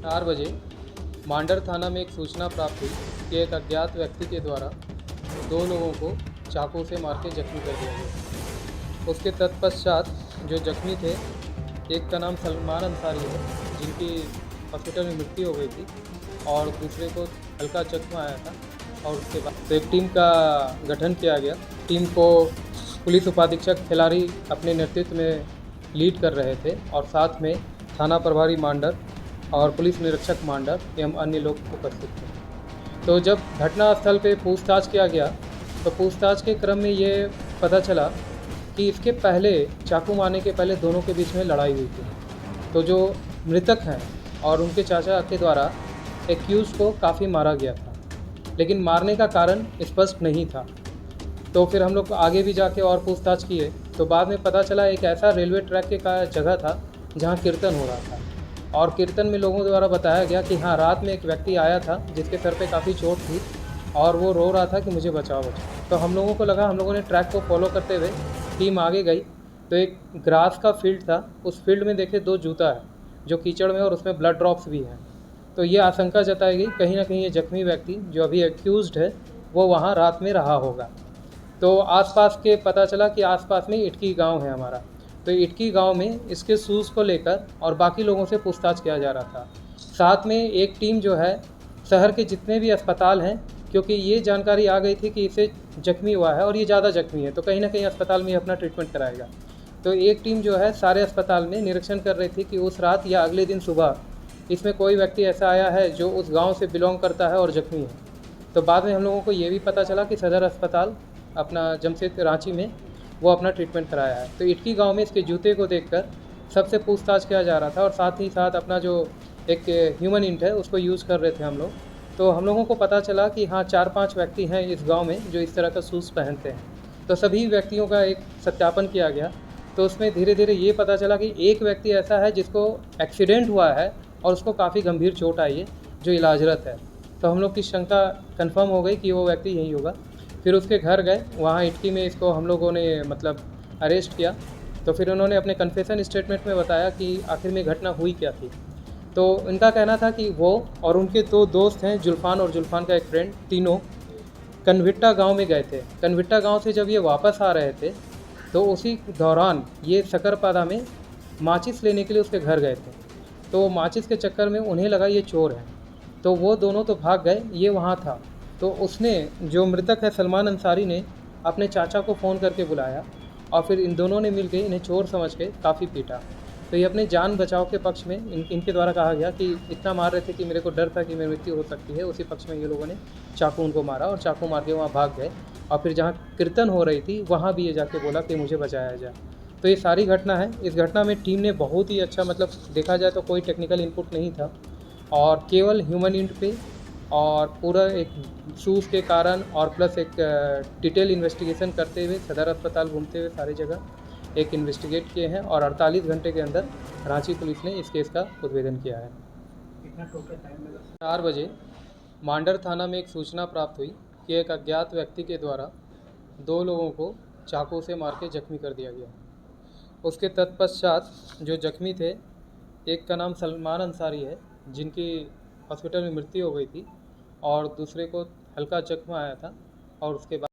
4 बजे मांडर थाना में एक सूचना प्राप्त हुई कि एक अज्ञात व्यक्ति के द्वारा 2 लोगों को चाकू से मार के जख्मी कर दिया गया। उसके तत्पश्चात जो जख्मी थे, एक का नाम सलमान अंसारी है, जिनकी हॉस्पिटल में मृत्यु हो गई थी, और दूसरे को हल्का जख्म आया था। और उसके बाद तो एक टीम का गठन किया गया। टीम को पुलिस उपाधीक्षक खिलाड़ी अपने नेतृत्व में लीड कर रहे थे, और साथ में थाना प्रभारी मांडर और पुलिस निरीक्षक मांडर एवं अन्य लोग उपस्थित थे। तो जब घटनास्थल पे पूछताछ किया गया, तो पूछताछ के क्रम में ये पता चला कि इसके पहले चाकू मारने के पहले दोनों के बीच में लड़ाई हुई थी। तो जो मृतक हैं और उनके चाचा के द्वारा एक्यूज़ को काफ़ी मारा गया था, लेकिन मारने का कारण स्पष्ट नहीं था। तो फिर हम लोग आगे भी जाके और पूछताछ किए, तो बाद में पता चला एक ऐसा रेलवे ट्रैक के का जगह था जहाँ कीर्तन हो रहा था, और कीर्तन में लोगों द्वारा बताया गया कि हाँ, रात में एक व्यक्ति आया था जिसके सर पे काफ़ी चोट थी, और वो रो रहा था कि मुझे बचाओ बचाओ। तो हम लोगों को लगा, हम लोगों ने ट्रैक को फॉलो करते हुए टीम आगे गई, तो एक ग्रास का फील्ड था। उस फील्ड में देखे 2 जूता है जो कीचड़ में, और उसमें ब्लड ड्रॉप्स भी हैं। तो ये आशंका जताई गई कहीं ना कहीं ये जख्मी व्यक्ति जो अभी एक्यूज़्ड है वो वहाँ रात में रहा होगा। तो आसपास के पता चला कि आसपास में इटकी गांव है हमारा। तो इटकी गांव में इसके शूज़ को लेकर और बाकी लोगों से पूछताछ किया जा रहा था। साथ में एक टीम जो है शहर के जितने भी अस्पताल हैं, क्योंकि ये जानकारी आ गई थी कि इसे जख्मी हुआ है और ये ज़्यादा जख्मी है, तो कहीं ना कहीं अस्पताल में अपना ट्रीटमेंट कराएगा। तो एक टीम जो है सारे अस्पताल में निरीक्षण कर रही थी कि उस रात या अगले दिन सुबह इसमें कोई व्यक्ति ऐसा आया है जो उस गाँव से बिलोंग करता है और जख्मी है। तो बाद में हम लोगों को ये भी पता चला कि सदर अस्पताल अपना जमशेद रांची में वो अपना ट्रीटमेंट कराया है। तो इटकी गांव में इसके जूते को देखकर सबसे पूछताछ किया जा रहा था, और साथ ही साथ अपना जो एक ह्यूमन इंट है उसको यूज़ कर रहे थे हम लोग। तो हम लोगों को पता चला कि हाँ, 4-5 व्यक्ति हैं इस गांव में जो इस तरह का शूज़ पहनते हैं। तो सभी व्यक्तियों का एक सत्यापन किया गया, तो उसमें धीरे धीरे ये पता चला कि एक व्यक्ति ऐसा है जिसको एक्सीडेंट हुआ है और उसको काफ़ी गंभीर चोट आई है, जो इलाजरत है। तो हम लोग की शंका कंफर्म हो गई कि वो व्यक्ति यही होगा। फिर उसके घर गए, वहाँ इटकी में इसको हम लोगों ने मतलब अरेस्ट किया। तो फिर उन्होंने अपने कन्फेशन स्टेटमेंट में बताया कि आखिर में घटना हुई क्या थी। तो इनका कहना था कि वो और उनके 2 दोस्त हैं, जुल्फ़ान और जुल्फ़ान का एक फ्रेंड, तीनों कनविट्टा गांव में गए थे। कनविट्टा गांव से जब ये वापस आ रहे थे, तो उसी दौरान ये सकरपादा में माचिस लेने के लिए उसके घर गए थे। तो माचिस के चक्कर में उन्हें लगा ये चोर है, तो वो दोनों तो भाग गए, ये वहाँ था। तो उसने, जो मृतक है सलमान अंसारी ने, अपने चाचा को फ़ोन करके बुलाया, और फिर इन दोनों ने मिलकर इन्हें चोर समझ के काफ़ी पीटा। तो ये अपने जान बचाव के पक्ष में इनके द्वारा कहा गया कि इतना मार रहे थे कि मेरे को डर था कि मेरी मृत्यु हो सकती है, उसी पक्ष में ये लोगों ने चाकू उनको मारा, और चाकू मार के वहाँ भाग गए। और फिर जहाँ कीर्तन हो रही थी वहाँ भी ये जाके बोला कि मुझे बचाया जाए। तो ये सारी घटना है। इस घटना में टीम ने बहुत ही अच्छा, मतलब देखा जाए तो कोई टेक्निकल इनपुट नहीं था, और केवल ह्यूमन इंट पे और पूरा एक शूज़ के कारण, और प्लस एक डिटेल इन्वेस्टिगेशन करते हुए सदर अस्पताल घूमते हुए सारी जगह एक इन्वेस्टिगेट किए हैं, और 48 घंटे के अंदर रांची पुलिस ने इस केस का उद्भेदन किया है। कितना टोटल टाइम लगा? 4 बजे मांडर थाना में एक सूचना प्राप्त हुई कि एक अज्ञात व्यक्ति के द्वारा 2 लोगों को चाकू से मार के जख्मी कर दिया गया। उसके तत्पश्चात जो जख्मी थे, एक का नाम सलमान अंसारी है, जिनकी हॉस्पिटल में मृत्यु हो गई थी, और दूसरे को हल्का जख्म आया था। और उसके बाद